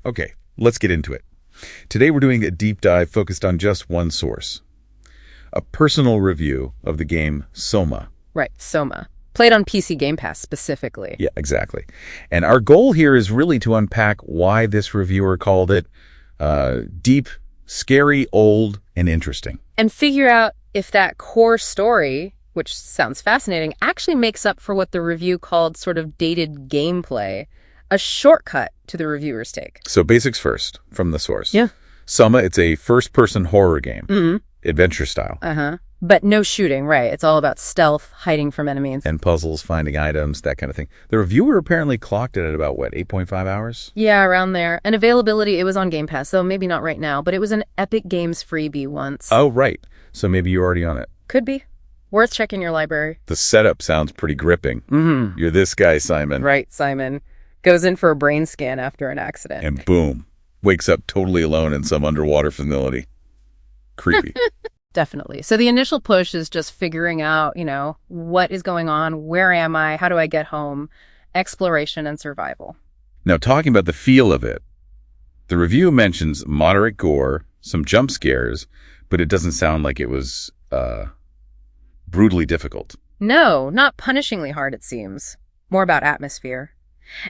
Okay, let's get into it. Today we're doing a deep dive focused on just one source. A personal review of the game SOMA. Right, SOMA. Played on PC Game Pass specifically. Yeah, exactly. And our goal here is really to unpack why this reviewer called it deep, scary, old, and interesting. And figure out if that core story, which sounds fascinating, actually makes up for what the review called sort of dated gameplay, a shortcut to the reviewer's take. So basics first, from the source. Yeah. SOMA, it's a first-person horror game, adventure style. But no shooting, right? It's all about stealth, hiding from enemies. And puzzles, finding items, that kind of thing. The reviewer apparently clocked it at about, 8.5 hours? Yeah, around there. And availability, it was on Game Pass, though maybe not right now, but it was an Epic Games freebie once. Oh, right. So maybe you're already on it. Could be. Worth checking your library. The setup sounds pretty gripping. You're this guy, Simon. Right, Simon. Goes in for a brain scan after an accident. And boom, wakes up totally alone in some underwater facility. Creepy. Definitely. So the initial push is just figuring out, what is going on? Where am I? How do I get home? Exploration and survival. Now, talking about the feel of it, the review mentions moderate gore, some jump scares, but it doesn't sound like it was brutally difficult. No, not punishingly hard, it seems. More about atmosphere.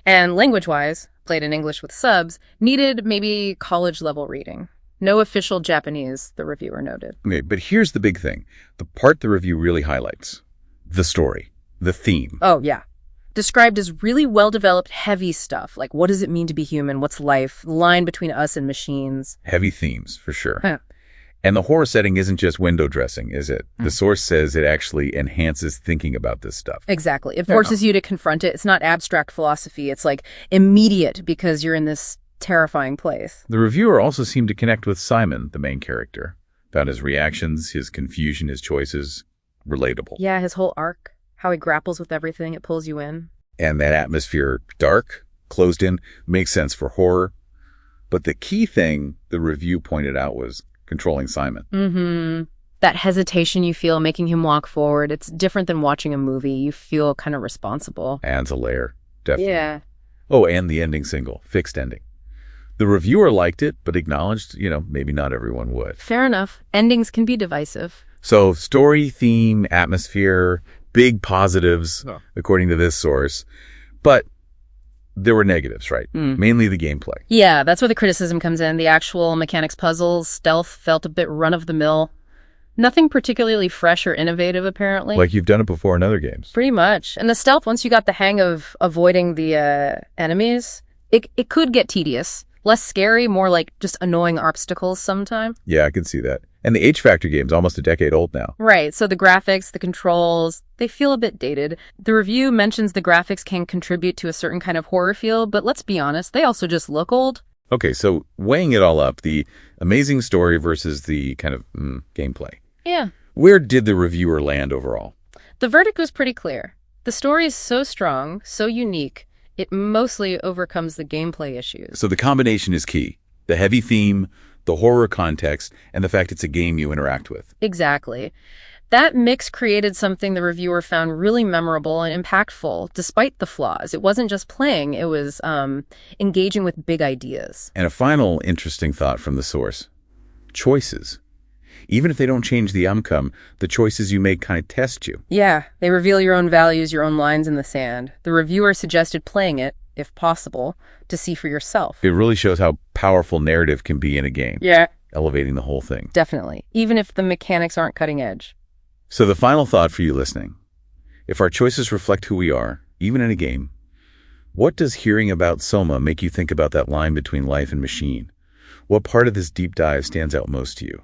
And language-wise, played in English with subs, needed maybe college-level reading. No official Japanese, the reviewer noted. Okay, but here's the big thing. The part the review really highlights. The story. The theme. Oh, yeah. Described as really well-developed, heavy stuff. Like, what does it mean to be human? What's life? The line between us and machines. Heavy themes, for sure. And the horror setting isn't just window dressing, is it? The source says it actually enhances thinking about this stuff. Exactly. It forces you to confront it. It's not abstract philosophy. It's like immediate because you're in this terrifying place. The reviewer also seemed to connect with Simon, the main character, about his reactions, his confusion, his choices. Relatable. Yeah, his whole arc, how he grapples with everything, it pulls you in. And that atmosphere, dark, closed in, makes sense for horror. But the key thing the review pointed out was controlling Simon. That hesitation you feel making him walk forward, it's different than watching a movie. You feel kind of responsible. Adds a layer, definitely. Yeah. Oh, and the ending single, fixed ending. The reviewer liked it, but acknowledged, maybe not everyone would. Fair enough. Endings can be divisive. So story, theme, atmosphere, big positives, according to this source. But there were negatives, right? Mainly the gameplay. Yeah, that's where the criticism comes in. The actual mechanics puzzles, stealth felt a bit run-of-the-mill. Nothing particularly fresh or innovative, apparently. Like you've done it before in other games. Pretty much. And the stealth, once you got the hang of avoiding the enemies, it could get tedious. Less scary, more like just annoying obstacles sometime. Yeah, I can see that. And the H-Factor game's almost a decade old now. Right, so the graphics, the controls, they feel a bit dated. The review mentions the graphics can contribute to a certain kind of horror feel, but let's be honest, they also just look old. Okay, so weighing it all up, the amazing story versus the kind of gameplay. Yeah. Where did the reviewer land overall? The verdict was pretty clear. The story is so strong, so unique, it mostly overcomes the gameplay issues. So the combination is key. The heavy theme, the horror context, and the fact it's a game you interact with. Exactly. That mix created something the reviewer found really memorable and impactful, despite the flaws. It wasn't just playing, it was engaging with big ideas. And a final interesting thought from the source. Choices. Even if they don't change the outcome, the choices you make kind of test you. Yeah, they reveal your own values, your own lines in the sand. The reviewer suggested playing it, if possible, to see for yourself. It really shows how powerful narrative can be in a game. Yeah. Elevating the whole thing. Definitely. Even if the mechanics aren't cutting edge. So the final thought for you listening. If our choices reflect who we are, even in a game, what does hearing about SOMA make you think about that line between life and machine? What part of this deep dive stands out most to you?